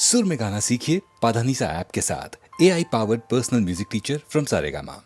सुर में गाना सीखिए पाधानीसा ऐप के साथ। AI powered personal music teacher from Saregama.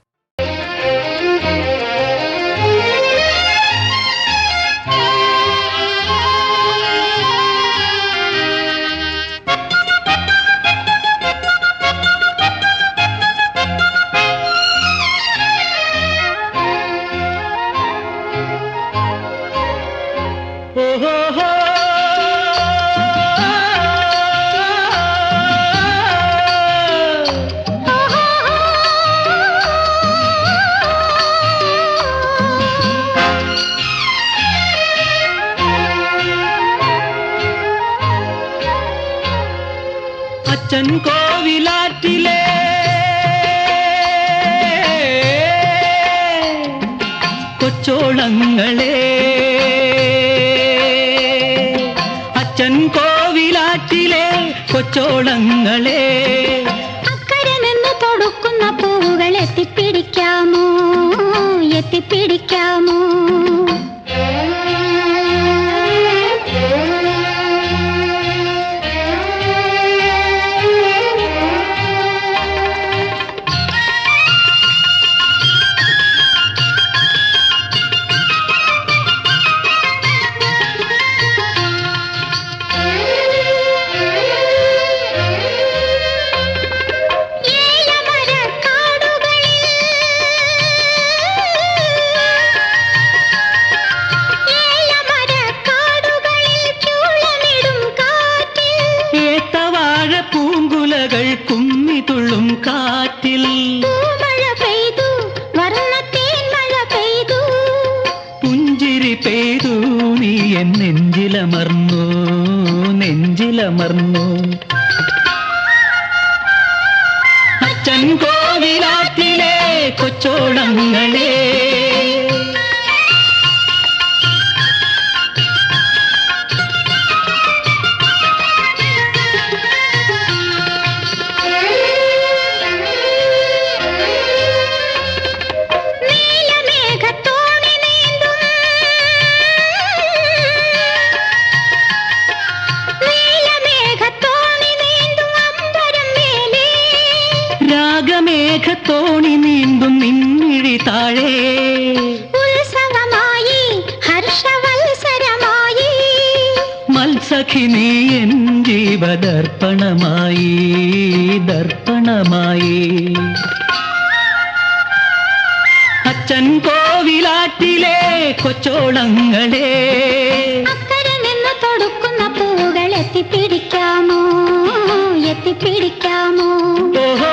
അച്ഛൻ കോവിലാറ്റിലെ കൊച്ചോളങ്ങളെ, അച്ഛൻ കോവിലാറ്റിലെ കൊച്ചോളങ്ങളെ, അക്കരെ നിന്ന് തൊടുക്കുന്ന പൂവുകൾ എത്തിപ്പിടിക്കാമോ, എത്തിപ്പിടിക്കാമോ? കുമ്മിതുള്ളും കാറ്റിൽ മഴ പെയ്തു, വർണ്ണത്തേൻ മഴ പെയ്തു, പുഞ്ചിരി പെയ്തു, നീ എൻ നെഞ്ചിലമർന്നു, നെഞ്ചിലമർന്നു. അച്ഛൻ കോവിലാറ്റിലെ കൊച്ചോളങ്ങളെ, രാഗമേഘത്തോണി നീന്തും നിന്നിഴി താഴെ, ഉത്സവമായി ഹർഷവത്സരമായി, മത്സഖി നീ എൻ ജീവദർപ്പണമായി, ദർപ്പണമായി. അച്ഛൻ കോവിലാറ്റിലെ കൊച്ചോളങ്ങളെ, അക്കരെ നിന്ന് തൊടുക്കുന്ന പൂവുകൾ എത്തിപ്പിടിക്കാമോ, എത്തിപ്പിടിക്കാമോ? ഓഹോ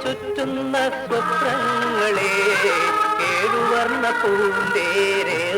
ചുറ്റുന്ന സ്വപ്നങ്ങളെ, ഏഴുവർണ്ണ പൂന്തേരേറിവായു.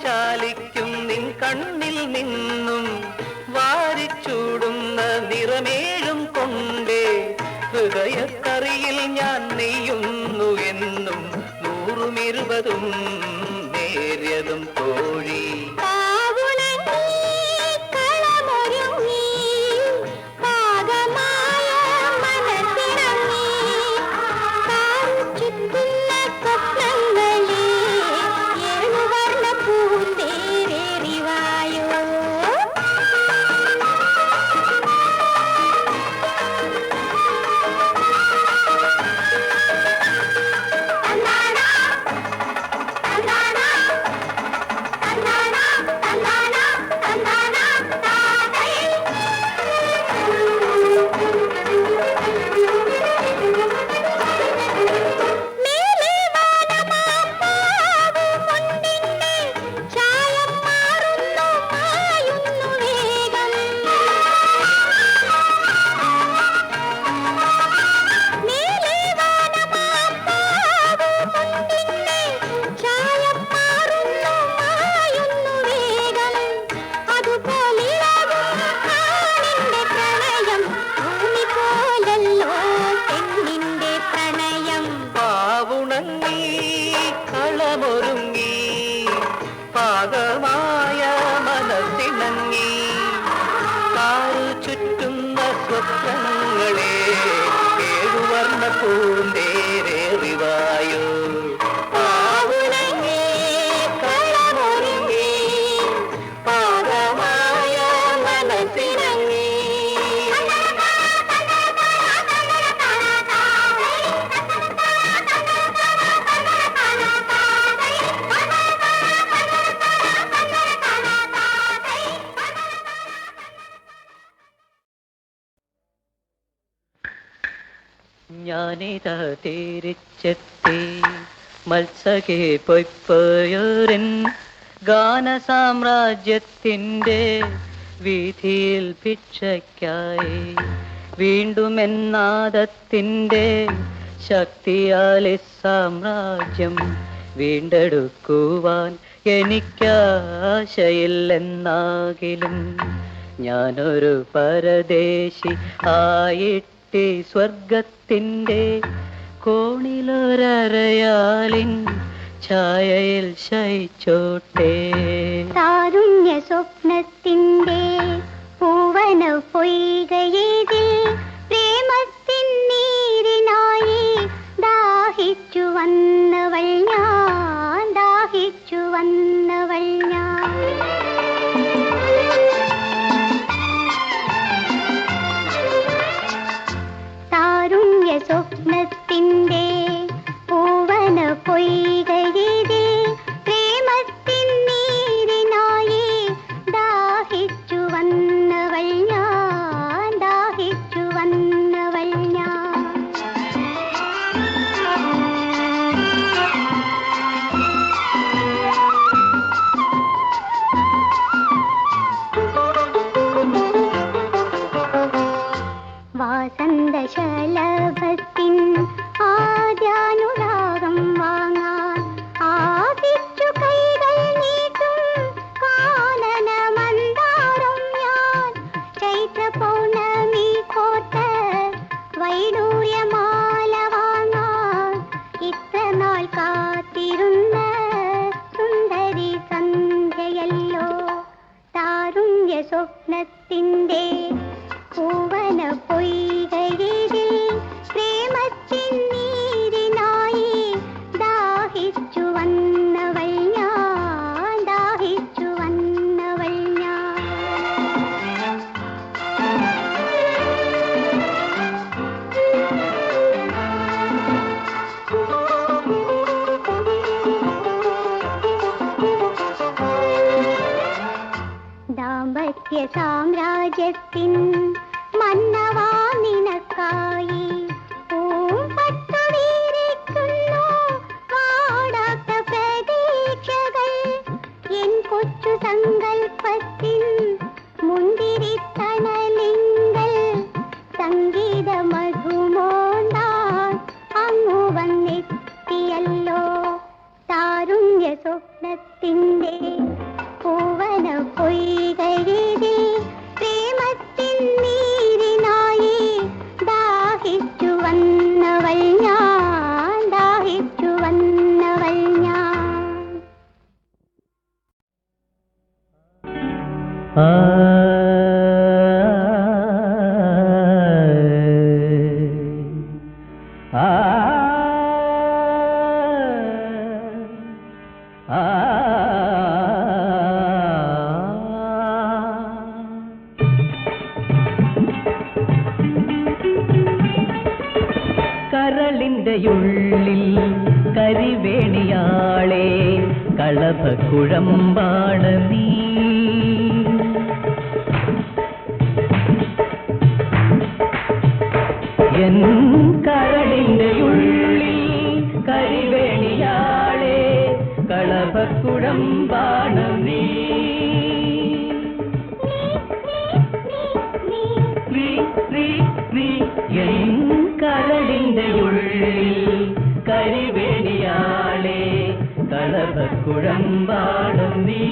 ചാലിക്കും നിൻ കണ്ണിൽ നിന്നും വാരിച്ചൂടുന്ന നിറമേഴും കൊണ്ടേ ഹൃദയക്കറിയിൽ ഞാൻ നെയ്യുന്നു എന്നും 100-20 നേര്യതും തോഴി. കളമൊരുങ്ങി പാകമായ മനസ്സിണങ്ങി കാറു ചുറ്റുന്ന സ്വപ്നങ്ങളെ 7 വർണ്ണ പൂന്തേരേറിവായോ. കളമൊരുങ്ങി പാകമായ മനസ്സിണങ്ങി. ഞാനിതാ തിരിച്ചെത്തി മത്സകെ പൊയ്പോയൊരൻ ഗാനസാമ്രാജ്യത്തിൻ്റെ വീഥിയിൽ ഭിക്ഷയ്ക്കായി വീണ്ടും എന്നാദത്തിൻ്റെ ശക്തിയാൽ സാമ്രാജ്യം വീണ്ടെടുക്കുവാൻ എനിക്കാശയില്ലെന്നാകിലും ഞാനൊരു പരദേശി ആയിട്ട് സ്വർഗത്തിൻ്റെ കോണിലൊരയാലിൻ ഛായയിൽ ശയിച്ചോട്ടെ. താരുണ്യ സ്വപ്നത്തിൻ്റെ പൂവന പൊയ്കയിൽ പ്രേമത്തിൻ നീരിനായി ദാഹിച്ചു വന്നവൾ ഞാൻ, ദാഹിച്ചു വന്നവൾ ഞാൻ. സ്വപ്നത്തിൻ്റെ പൂവന പൊയ്കയിൽ പ്രേമത്തിൻ നീരിനായി ദാഹിച്ചു വന്നവൾ ഞാൻ, ദാഹിച്ചു വന്നവൾ ഞാൻ. വാസന്തശലഭത്തിൻ ആദ്യാനുരാഗം വാങ്ങാൻ ആദിച്ചു കൈകൾ നീട്ടും കാനന മന്ദാരം ഞാൻ. ചൈത്ര പൗർണമി കോട്ട വൈഡൂര്യമാല വാങ്ങാൻ ഇത്ര നാൾ കാത്തിരുന്ന സുന്ദരി സന്ധ്യയല്ലോ. താരുണ്യ സ്വപ്നത്തിൻ്റെ പൂവന പൊയ്കയിൽ പ്രേമത്തിൻ നീരിനായി ദാഹിച്ചു വന്നവൾ ഞാൻ, ദാഹിച്ചു വന്നവൾ ഞാൻ. ദാമ്പത്യ സാമ്രാജ്യത്തിൻ മന്നവാ നിനക്കായി പൂമ്പട്ടുവീരിക്കുന്നു വാടാത്ത പ്രതീക്ഷകൾ. എൻ കൊച്ചു സങ്കൽപ്പത്തിൻ മുന്തിരിത്തണലിങ്കൽ സംഗീത മധുമോന്താൻ അങ്ങു വന്നെത്തിയല്ലോ. താരുണ്യ സ്വപ്നത്തിൽ പ്രേമത്തിൻ്റെ പൂവന പൊയ്കഴിതിൽ പ്രേമത്തിൻ നീരിനായി ദാഹിച്ചു വന്നവൾ ഞാൻ, ദാഹിച്ചു വന്നവൾ ഞാൻ. കരളിന്റെ ഉള്ളിൽ കരിവേണിയാളെ കളഭക്കുഴമ്പാണ് നീ. എൻ കരളിന്റെ ഉള്ളിൽ കരിവേണിയാളെ കളഭക്കുഴമ്പാണ് നീ. എൻ കരളിന്റെ ഉള്ളിൽ കരിവേണിയാളെ കളഭക്കുഴമ്പാണ് നീ.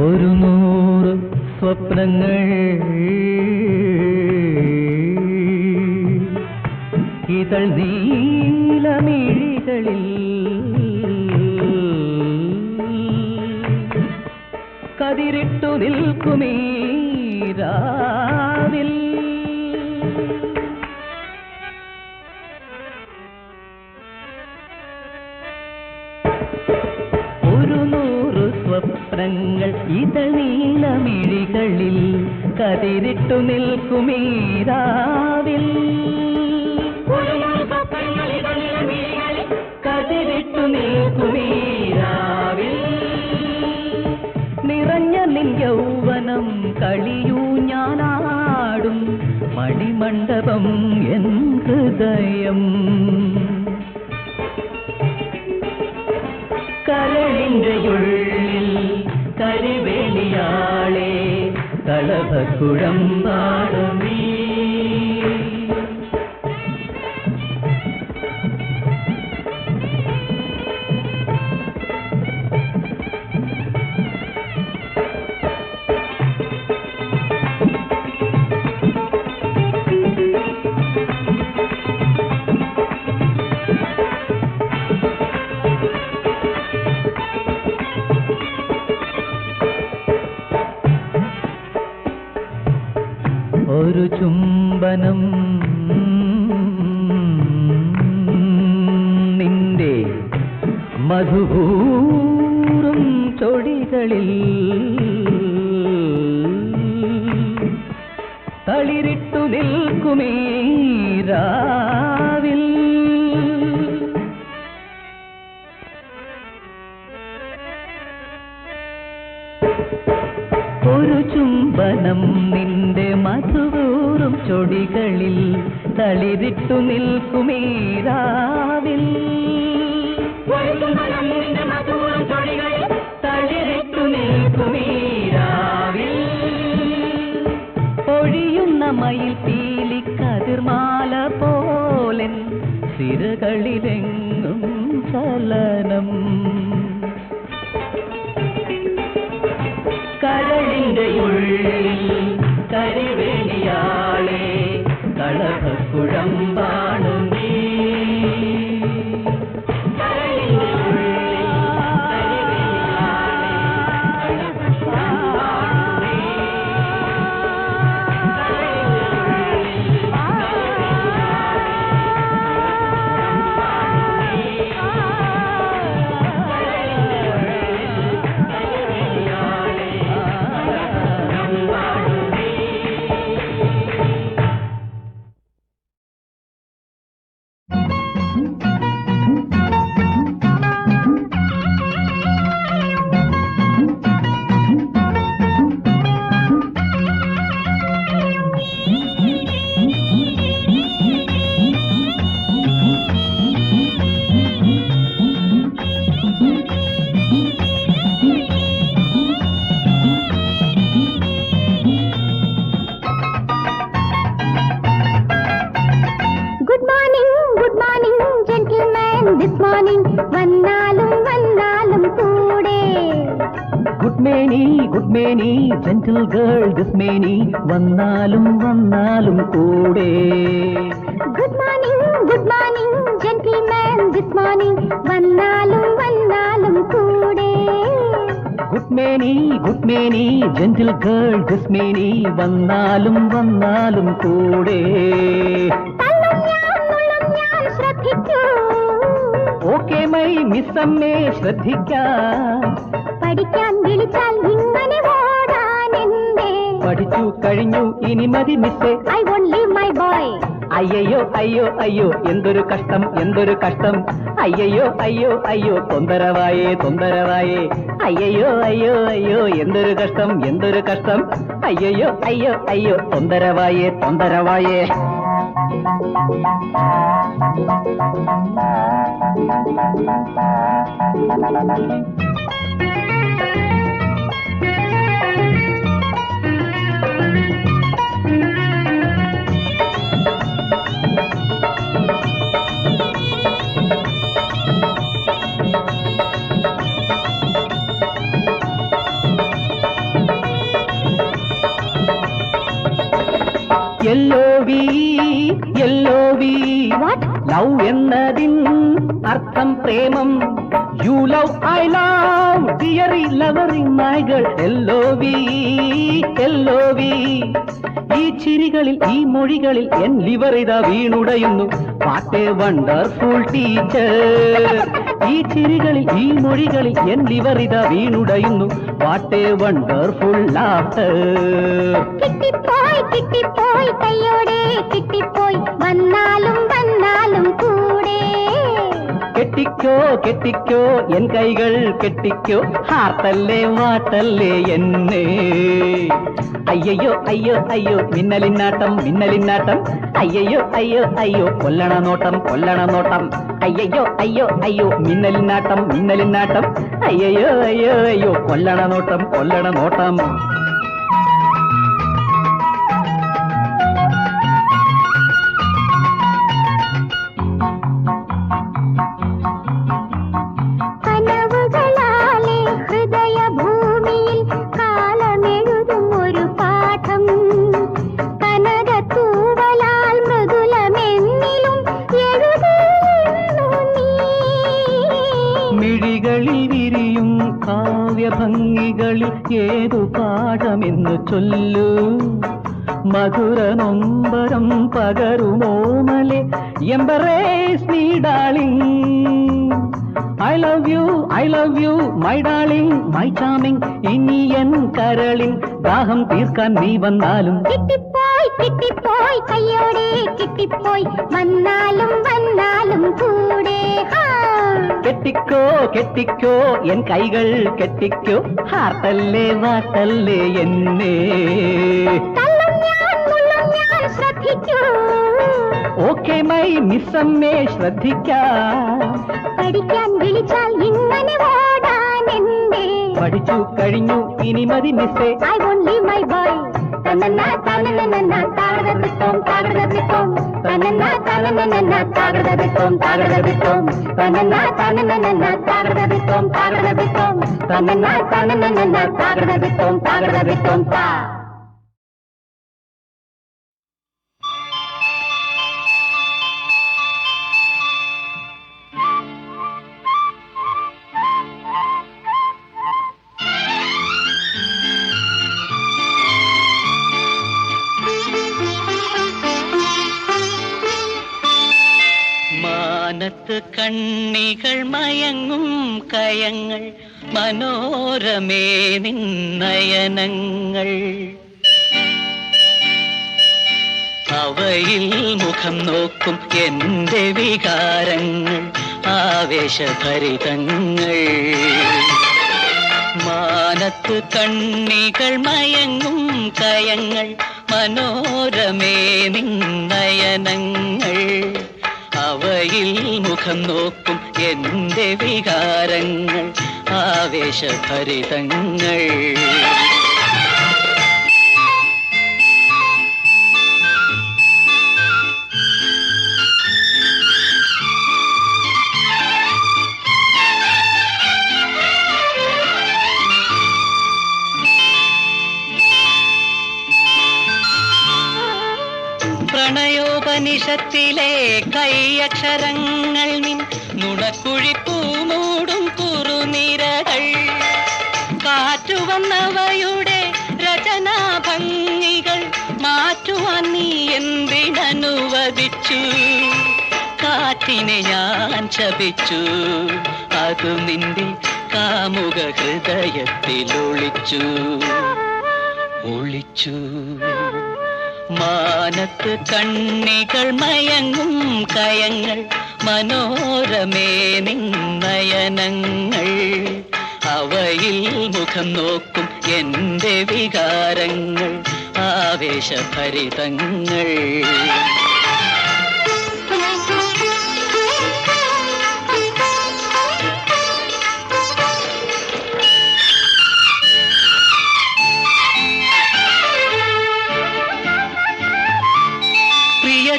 ഒരു നൂറ് സ്വപ്നങ്ങൾ ഇതൾ നീലമിഴികളിൽ കതിരിട്ടു നിൽക്കുമീ രാവിൽ. ഒരു നൂറ് സ്വപ്നങ്ങൾ ഇതൾ നീലമിഴികളിൽ കതിരിട്ടു നിൽക്കുമീ രാവിൽ. കതിരിട്ടു നിൽക്കുമീ രാവിൽ. നിറഞ്ഞ നിൻ യൗവനം കളിയൂ ഞാനാടും മണിമണ്ഡപം എൻ ഹൃദയം. കരളിന്റെ ഉള്ളിൽ കരിവേണിയാളെ കളഭക്കുഴമ്പാണ് നീ. ഒരു ചുംബനം നിന്റെ മധുപൂറും ചൊടികളിൽ തളിരിട്ടു നിൽക്കുമീ രാവിൽ. ഒരു ചുംബനം നിന്റെ മധുപൂറും ചൊടികളിൽ തളിരിട്ടു നിൽക്കുമീ രാവിൽ. തളിരിട്ടു നിൽക്കുമീ രാവിൽ. ഒഴിയുന്ന മയിൽ പീലി കതിർമാല പോലൻ സിരകളിലെങ്ങും ചലനം. കരളിന്റെ ഉള്ളിൽ കരിവേണിയാളെ കളഭക്കുഴമ്പാണ് മേനി good Meni gentle girl this മേനി വന്നാലും വന്നാലും കൂടെ good morning gentleman this morning വന്നാലും വന്നാലും കൂടെ good Meni gentle girl this മേനി വന്നാലും വന്നാലും കൂടെ ഞാൻ ശ്രദ്ധിക്കൂ ഓക്കെ മൈ മിസ്സമ്മേ ശ്രദ്ധിക്കാം പഠിക്കാൻ വിളിച്ചാൽ ഇങ്ങനെ ഓടാനെന്തേ പഠിച്ചു കഴിഞ്ഞു ഇനി മതി മിസ്സേ I won't leave my boy അയ്യോ അയ്യോ അയ്യോ എന്തൊരു കഷ്ടം എന്തൊരു കഷ്ടം അയ്യോ അയ്യോ അയ്യോ തൊന്തരവായേ തൊന്തരവായേ അയ്യോ അയ്യോ അയ്യോ എന്തൊരു കഷ്ടം എന്തൊരു കഷ്ടം അയ്യോ അയ്യോ അയ്യോ തൊന്തരവായേ തൊന്തരവായേ എല്ലോവി ലവ് എന്നതിൻ അർത്ഥം പ്രേമം you love I love dearie lovely my girl എല്ലോവി ഈ ചിരികളിൽ ഈ മൊഴികളിൽ എൻ ലിവർ ഇതാ വീണുടയുന്നു വാട്ട് എ വണ്ടർഫുൾ ടീച്ചർ ഈ ചിരികളിൽ ഈ മൊഴികളിൽ എൻ ലിവർ ഇതാ വീണുടയുന്നു വാട്ട് എ വണ്ടർഫുൾ ലാഫ്റ്റർ കിട്ടിപ്പോയി കയ്യോടെ കിട്ടിപ്പോയി വന്നാലും വന്നാലും കൂടെ കെട്ടിക്കോ എൻ കൈകൾ കെട്ടിക്കോ ഹാർട്ടല്ലേ വാട്ടല്ലേ എന്നെ അയ്യോ അയ്യോ അയ്യോ മിന്നലിന്നാട്ടം അയ്യോ അയ്യോ അയ്യോ കൊല്ലണ നോട്ടം അയ്യോ അയ്യോ അയ്യോ മിന്നലിന്നാട്ടം അയ്യോ അയ്യോ അയ്യോ കൊല്ലണ നോട്ടം കനവുകളാലെ ഹൃദയഭൂമിയിൽ കാലമെഴുതും ഒരു പാഠം കനകത്തൂവലാൽ മൃദുലമെന്നിലും എഴുതുന്നു നീ മിഴികളിൽ വിരിയും കാവ്യഭംഗികളിൽ ഏതു പാഠമെന്ന് ചൊല്ലൂ മധുര നൊമ്പരം പകരുമോമലെ embrace me darling I love you my darling my charming ഇനി എൻ കരളിൻ ദാഹം തീർക്കാൻ നീ വന്നാലും കിട്ടിപ്പോയി കയ്യോടെ കിട്ടിപ്പോയി വന്നാലും വന്നാലും കൂടെ കെട്ടിക്കോ എൻ കൈകൾ കെട്ടിക്കോ ഹാർട്ടല്ലേ വാട്ടല്ലേ എന്നെ ഞാൻ ശ്രദ്ധിക്കൂ ഓക്കെ മൈ മിസ്സമ്മേ ശ്രദ്ധിക്കാം പഠിക്കാൻ വിളിച്ചാൽ ഇങ്ങനെ ഓടാനെന്തേ പഠിച്ചു കഴിഞ്ഞു ഇനി മതി മിസ്സേ I won't leave my boy തന്നന്നാ തന്നന്നാ താകടതിത്തോം തന്നന്നാ തന്നന്നാ താകടതിത്തോം തന്നന്നാ തന്നന്നാ താകടതിത്തോം താ മാനത്ത് കണ്ണികൾ മയങ്ങും കയങ്ങൾ മനോരമേ നിന്നയനങ്ങൾ അവയിൽ മുഖം നോക്കും എന്റെ വികാരങ്ങൾ ആവേശഭരിതങ്ങൾ മാനത്ത് കണ്ണികൾ മയങ്ങും കയങ്ങൾ മനോരമേ നിന്നയനങ്ങൾ അവയിൽ മുഖം നോക്കും എന്റെ വികാരങ്ങൾ ആവേശഭരിതങ്ങൾ നിമിഷത്തിലെ കൈയക്ഷരങ്ങൾ നിൻ നുണക്കുഴിപ്പൂ മൂടും കുറുനിരകൾ കാറ്റുവന്നവയുടെ രചനാഭംഗികൾ മാറ്റുവാൻ നീ എന്തിനനുവദിച്ചു കാറ്റിനെ ഞാൻ ശപിച്ചു അത് നിന്റെ കാമുക ഹൃദയത്തിൽ ഒളിച്ചു ഒളിച്ചു മാനത്ത് കണ്ണികൾ മയങ്ങും കയങ്ങൾ മനോരമേ നിന്നയനങ്ങൾ അവയിൽ മുഖം നോക്കും എന്റെ വികാരങ്ങൾ ആവേശഭരിതങ്ങൾ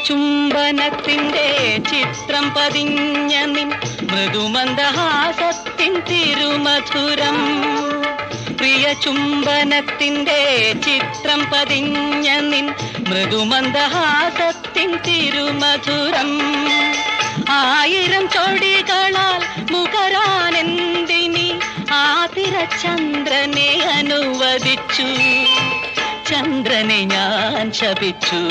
ചുംബനത്തിന്റെ ചിത്രം പതിഞ്ഞ നിൻ മൃദുമന്ദഹാസത്തിൻ തിരുമധുരം പ്രിയ ചുംബനത്തിന്റെ ചിത്രം പതിഞ്ഞ നിൻ മൃദുമന്ദഹാസത്തിൻ തിരുമധുരം ആയിരം ചൊടികളാൽ മുഖരാനെന്തിനി ആതിരചന്ദ്രനെ അനുവദിച്ചു ചന്ദ്രനെ ഞാൻ ശപിച്ചു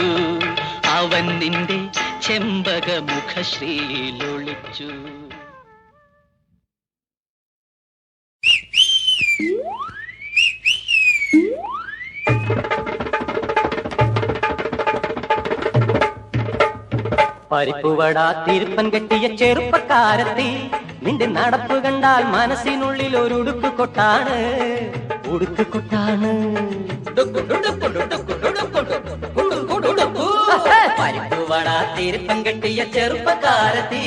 അവൻ നിന്റെ ചെമ്പക മുഖശ്രീയിലൊളിച്ചു പരിപ്പുവട തിരുപ്പൻ കെട്ടിയ ചെറുപ്പക്കാരത്തി നിന്റെ നടപ്പ് കണ്ടാൽ മനസ്സിനുള്ളിൽ ഒരു ഉടുക്ക് കൊട്ടാണ് ഉടുക്ക് കൊട്ടാണ് പരിപ്പുവട തിരുപ്പൻ കെട്ടിയ ചെറുപ്പക്കാരത്തി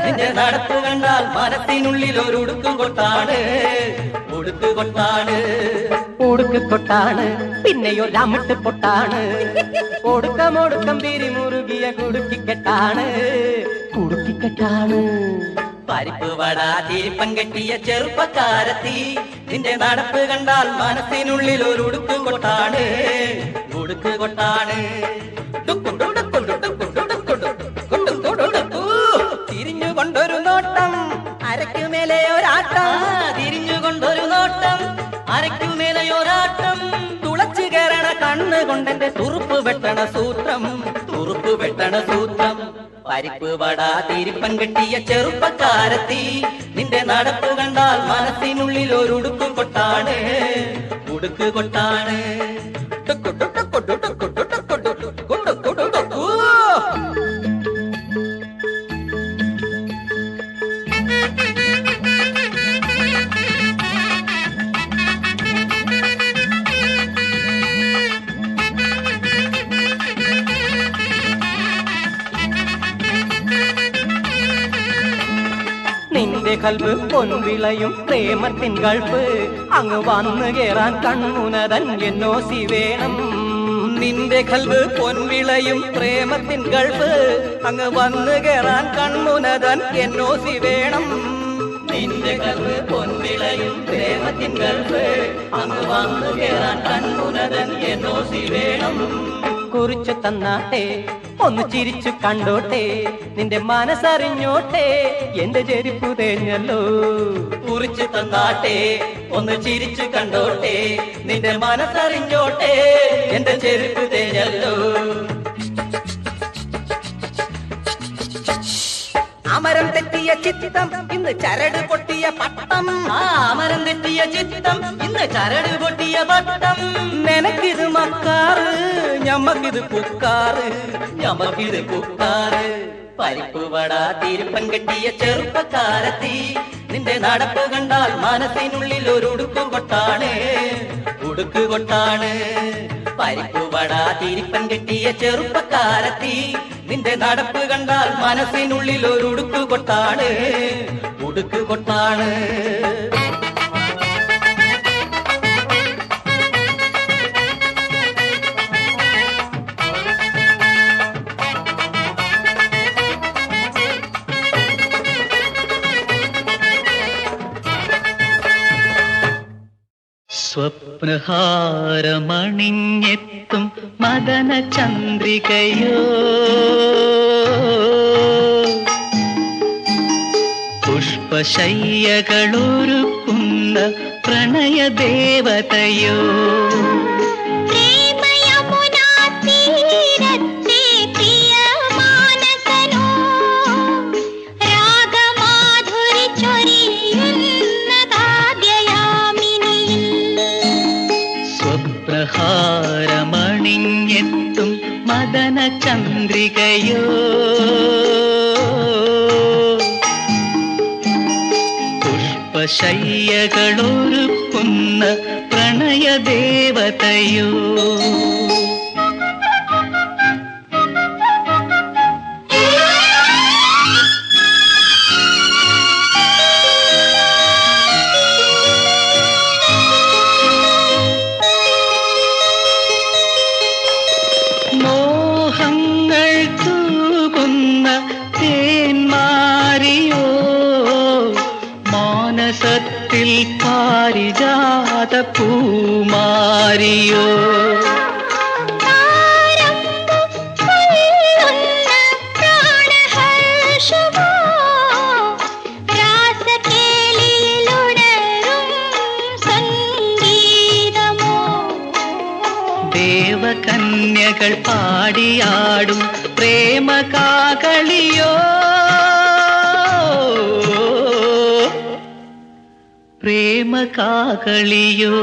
നിന്റെ നടപ്പ് കണ്ടാൽ മനസ്സിനുള്ളിൽ ഒരു ഉടുക്ക് കൊട്ടാണ് ഉടുക്ക് കൊട്ടാണ് ഉടുക്ക് കൊട്ടാണ് പിന്നെയോ രാമിട്ട് പൊട്ടാണ് ഒടുക്കം പിരിമുറുകിയ കുടുക്കിക്കെട്ടാണ് കുടുക്കിക്കെട്ടാണ് പരിപ്പുവട തിരുപ്പൻ കെട്ടിയ ചെറുപ്പക്കാരത്തി നിന്റെ നടപ്പ് കണ്ടാൽ മനസ്സിനുള്ളിൽ ഒരു ഉടുക്ക് കൊട്ടാണ് ഉടുക്ക് കൊട്ടാണ് തിരിഞ്ഞുകൊണ്ടൊരു നോട്ടം അരയ്ക്കുമേലെ ഒരാട്ടം തിരിഞ്ഞുകൊണ്ടൊരു നോട്ടം അരയ്ക്കുമേലെ ഒരാട്ടം തുളച്ചു കയറണ കണ്ണ് കൊണ്ടെന്റെ തുറുപ്പ് വെട്ടണ സൂത്രം തുറുപ്പ് വെട്ടണ സൂത്രം പരിപ്പുവട തിരുപ്പൻ കെട്ടിയ ചെറുപ്പക്കാരത്തി നിന്റെ നടപ്പ് കണ്ടാൽ മനസ്സിനുള്ളിൽ ഒരു ഉടുക്ക് കൊട്ടാണ് ഉടുക്ക് കൊട്ടാണ് നിന്റെ കൽബ് പൊൻവിളയും പ്രേമത്തിൻ കൽബ് അങ്ങ് വന്നു കേറാൻ കൺമുനതൻ എന്നോസി വേണം നിന്റെ കൽബ് പൊൻവിളയും പ്രേമത്തിൻ കൽബ് അങ്ങ് വന്നു കേറാൻ കൺമുനതൻ എന്നോസി വേണം നിന്റെ കൽബ് പൊൻവിളയും പ്രേമത്തിൻ കൽബ് അങ്ങ് വന്നു കേറാൻ കൺമുനതൻ എന്നോസി വേണം കുറിച്ചു തന്നാട്ടെ ഒന്ന് ചിരിച്ചു കണ്ടോട്ടെ നിന്റെ മനസ്സറിഞ്ഞോട്ടെ എന്റെ ചെരുപ്പു തേഞ്ഞല്ലോ കുറിച്ചു തന്നാട്ടെ ഒന്ന് ചിരിച്ചു കണ്ടോട്ടെ നിന്റെ മനസ്സറിഞ്ഞോട്ടെ എന്റെ ചെരുപ്പു തേഞ്ഞല്ലോ അമരം തെറ്റിയ ചിത്തം ഇന്ന് ചരട് പൊട്ടിയ പട്ടം അമരം തെറ്റിയ ചിത്തം ഇന്ന് ചരട് പൊട്ടിയ പട്ടം നിനക്കിത് മക്കാറ് ഞമ്മക്കിത് പുക്കാറ് ഞമ്മക്കിത് പുക്കാറ് പരിപ്പുവട തിരുപ്പൻ കെട്ടിയ ചെറുപ്പക്കാരത്തി നിന്റെ നടപ്പ് കണ്ടാൽ മനസ്സിനുള്ളിൽ ഒരു ഉടുക്ക് കൊട്ടാണ് ഉടുക്ക് കൊട്ടാണ് പരിപ്പുവട തിരുപ്പൻ കെട്ടിയ ചെറുപ്പക്കാരത്തി നിന്റെ നടപ്പ് കണ്ടാൽ മനസ്സിനുള്ളിൽ ഒരു ഉടുക്ക് കൊട്ടാണ് ഉടുക്ക് കൊട്ടാണ് സ്വപ്നഹാരമണിഞ്ഞെത്തും മദന ചന്ദ്രികയോ പുഷ്പശയ്യകളൊരുക്കുന്ന പ്രണയദേവതയോ സ്വപ്നഹാരമണിഞ്ഞെത്തും മദന ചന്ദ്രികയോ പുഷ്പശയ്യകളൊരുക്കുന്ന പ്രണയദേവതയോ മോഹങ്ങൾ തൂകുന്ന തേന്മാരിയോ മാനസത്തിൽ പാരിജാത പൂമാരിയോ ദേവകന്യകൾ പാടിയാടും പ്രേമകാകളിയോ പ്രേമകാകളിയോ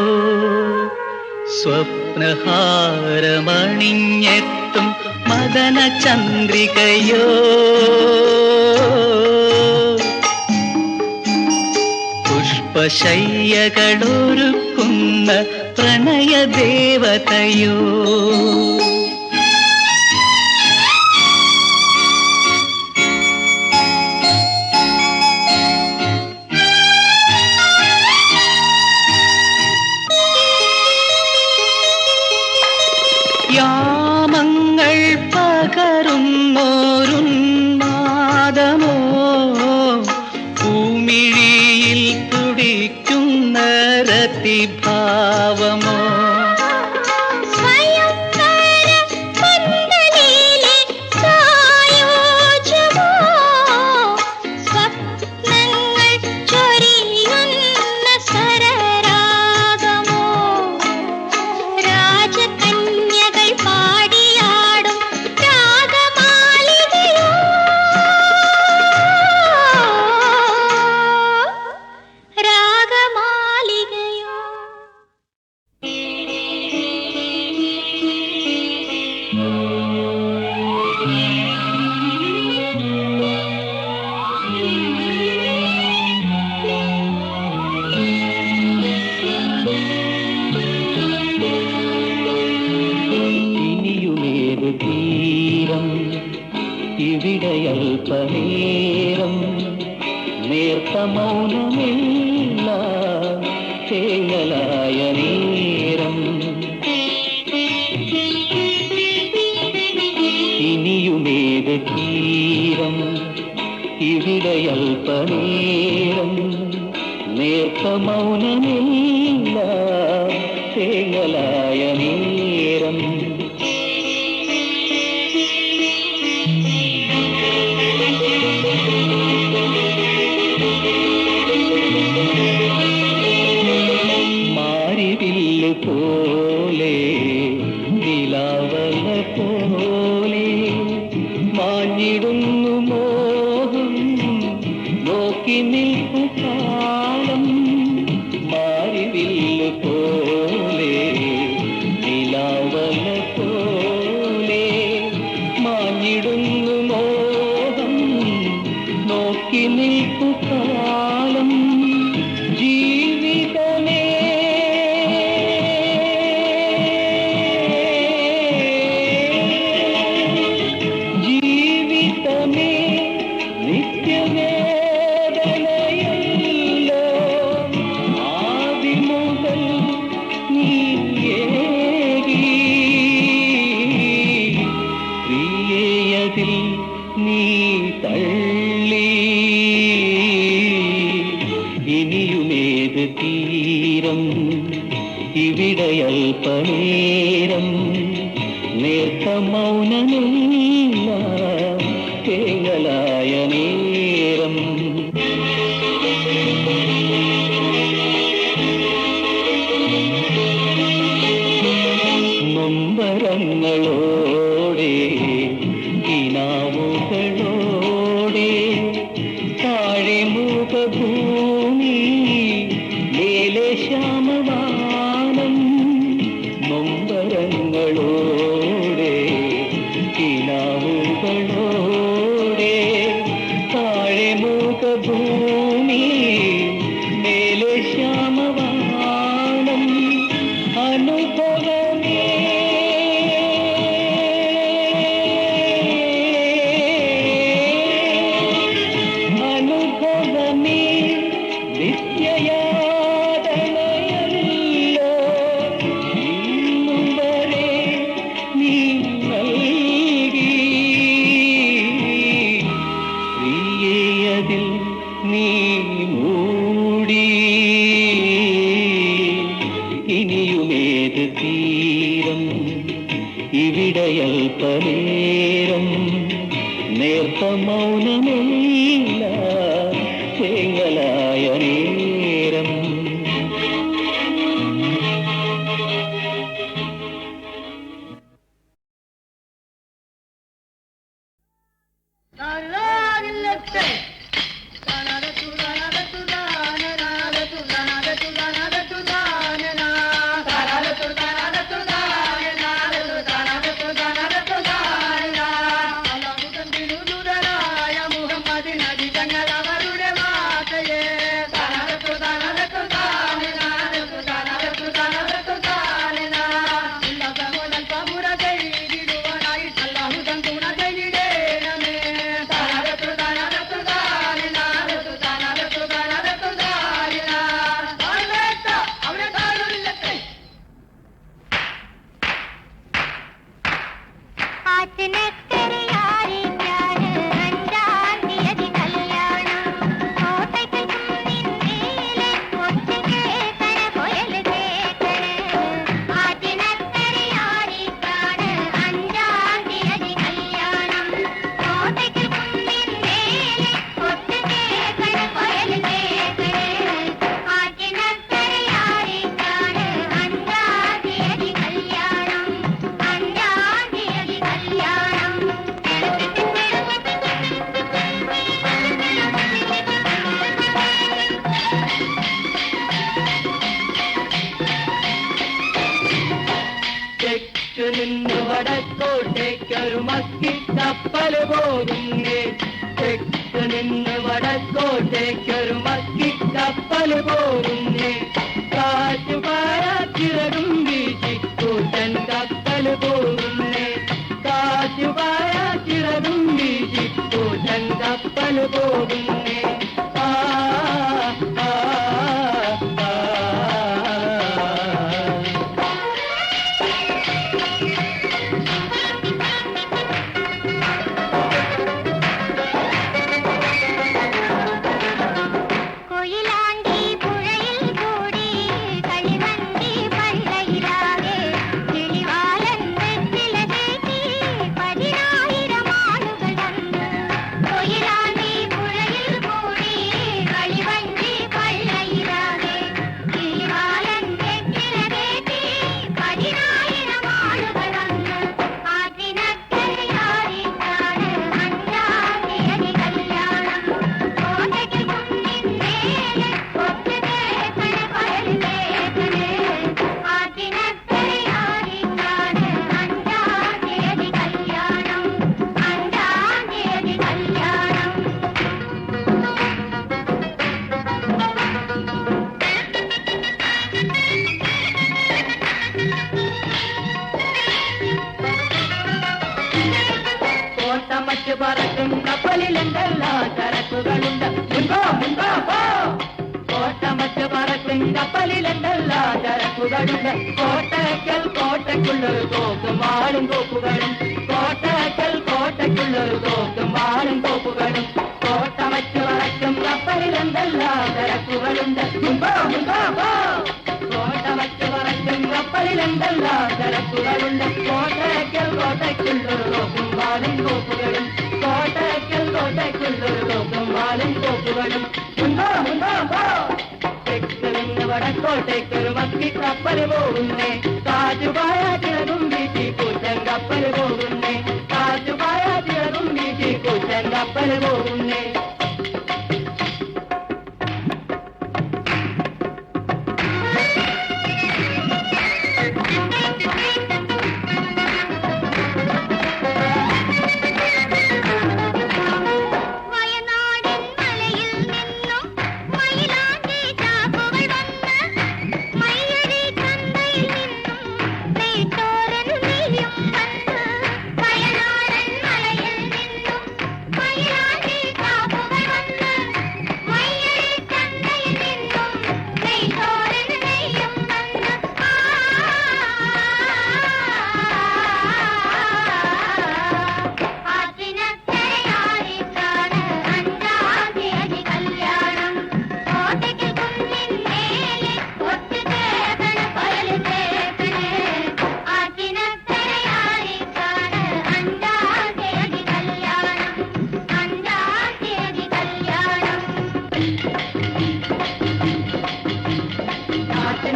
സ്വപ്നഹാരമണിഞ്ഞെത്തും മദന ചന്ദ്രികയോ പുഷ്പശയ്യകളൊരുക്കുന്ന പ്രണയദേവതയോ യാമങ്ങൾ പകരുന്നോരുന്മാദമോ ഭൂമിഴിയിൽ തുടിക്കുന്ന രതിഭാവമോ ഇവിടെയൽപനേരം നേർത്ത മൗനമില്ല തേങ്ങലായ നേരം ഇനിയുമേത് തീരം ഇവിടെയൽപനേരം നേർത്ത മൗനമില്ല തേങ്ങലായ നേരം പോലെ നിലാവല പോലെ മാഞ്ഞിടുന്നു മോഹം നോക്കി നിൽക്കു കാലം മാരിവില്ല് പോലെ നിലാവല പോലെ മാഞ്ഞിടുന്നു മോഹം നോക്കി നിൽക്കു കാലം ജീവിതമേ നിത്യവേദനയല്ലോ ആദിമുതൽ നീയേകി പ്രിയയതിൽ നീ തള്ളി ഇനിയുമേത് തീരം ഇവിടെയൽപനേരം നേർത്ത മൗനമില്ല തേങ്ങലായ നേരം അല്പമൗനമല്ല തേങ്ങലായ നേരം നിന്ന് വടക്കോട്ടേക്കൊരു മക്കിക്കപ്പൽ പോകുന്നേ തെക്ക് നിന്ന് വടക്കോട്ടേക്കൊരു മക്കിക്കപ്പൽ പോകുന്നേ കാറ്റുപാറ ചിറകും വീശി കൂട്ടൻ കപ്പൽ പോകുന്നേ കാറ്റുപാറ ചിറകും വീശി കൂട്ടൻ കപ്പൽ പോകുന്നേ ആ ആ ആ മറ്റ് പറക്കും കപ്പലിലെന്തെല്ലാ ചരക്കുകളുണ്ട് മുൻപോ മുൻപോ പോ കോട്ടമറ്റ് പറക്കും കപ്പലിലെന്തെല്ലാ ചരക്കുകളുണ്ട് കോട്ടയ്ക്കൽ കോട്ടയ്ക്കുള്ളൊരു തോക്കും വാളും തോക്കുകളും കോട്ടയ്ക്കൽ കോട്ടയ്ക്കുള്ളൊരു തോക്കും വാളും തോക്കുകളും കോട്ടമറ്റ് പറക്കും കപ്പലിലെന്തെല്ലാ ചരക്കുകളുണ്ട് മുൻപോ മുൻപോ പോ കോട്ടമറ്റ് പറക്കും കപ്പലിലെന്തെല്ലാ ചരക്കുകളുണ്ട് കോട്ടയ്ക്കൽ കോട്ടയ്ക്കുള്ളൊരു തോക്കും വാളും തോക്കുകളും കോട്ടയ്ക്കൽ കോട്ടയ്ക്കുള്ളൊരു തോക്കും വാളും തോക്കുകളും മുൻപോ മുൻപോ പോ തെക്ക് നിന്ന് വടക്കോട്ടേക്കൊരു മക്കി കപ്പൽ പോകുന്നേ കാറ്റുപായ ചിറകും വീശി കൂറ്റൻ കപ്പൽ പോകുന്നേ കാറ്റുപായ ചിറകും വീശി കൂറ്റൻ കപ്പൽ പോകുന്നേ Thank you.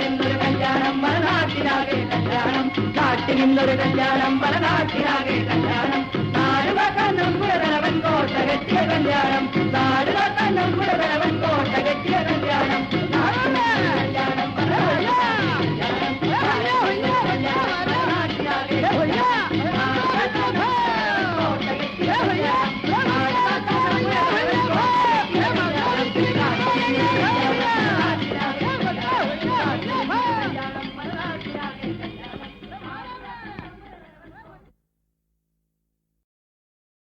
നിന്നൊരു കല്യാണം മലനാട്ടിലാകെ കല്യാണം നാട്ടിൽ നിന്നൊരു കല്യാണം മലനാട്ടിലാകെ കല്യാണം